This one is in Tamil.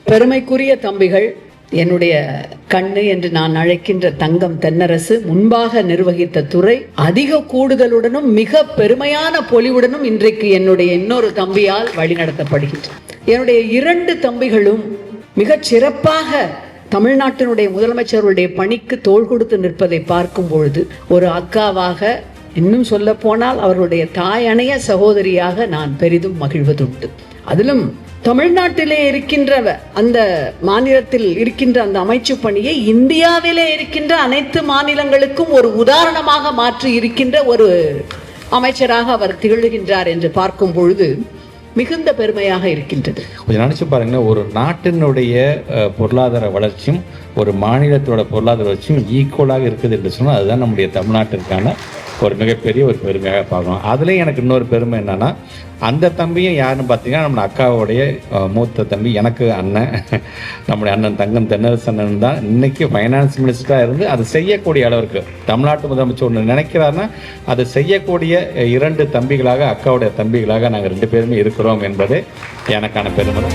பெருமைக்குரிய தம்பிகள், என்னுடைய கண்ணு என்று நான் அழைக்கின்ற தங்கம் தென்னரசு முன்பாக நிர்வகித்த துறை அதிக கூடுதலுடனும் மிக பெருமையான பொலிவுடனும் இன்றைக்கு என்னுடைய இன்னொரு தம்பியால் வழிநடத்தப்படுகின்றன. என்னுடைய 2 தம்பிகளும் மிகச் சிறப்பாக தமிழ்நாட்டினுடைய முதலமைச்சருடைய பணிக்கு தோள் கொடுத்து நிற்பதை பார்க்கும் பொழுது ஒரு அக்காவாக, இன்னும் சொல்ல போனால் அவர்களுடைய தாயணைய சகோதரியாக நான் பெரிதும் மகிழ்வதுண்டு. அதிலும் தமிழ்நாட்டிலே இருக்கின்ற அந்த மாநிலத்தில் இருக்கின்ற அந்த அமைச்சு பணியை இந்தியாவிலே இருக்கின்ற அனைத்து மாநிலங்களுக்கும் ஒரு உதாரணமாக மாற்றி இருக்கின்ற ஒரு அமைச்சராக அவர் திகழ்கின்றார் என்று பார்க்கும் பொழுது மிகுந்த பெருமையாக இருக்கின்றது. கொஞ்சம் நினைச்சு பாருங்க, ஒரு நாட்டினுடைய பொருளாதார வளர்ச்சியும் ஒரு மாநிலத்தோட பொருளாதார வளர்ச்சியும் ஈக்குவலாக இருக்குது என்று சொன்னால் அதுதான் நம்முடைய தமிழ்நாட்டிற்கான ஒரு மிகப்பெரிய ஒரு பெருமையாக பார்க்கணும். அதுலேயும் எனக்கு இன்னொரு பெருமை என்னன்னா, அந்த தம்பியும் யாருன்னு பார்த்தீங்கன்னா நம்ம அக்காவுடைய மூத்த தம்பி, எனக்கு அண்ணன், நம்முடைய அண்ணன் தங்கம் தென்னரசு அண்ணன் தான் இன்னைக்கு ஃபைனான்ஸ் மினிஸ்டராக இருந்து அதை செய்யக்கூடிய அளவிற்கு தமிழ்நாட்டு முதலமைச்சர் ஒன்று நினைக்கிறாருன்னா அதை செய்யக்கூடிய 2 தம்பிகளாக, அக்காவுடைய தம்பிகளாக நாங்கள் 2 பேருமே இருக்கிறோம் என்பதே எனக்கான பெருமை.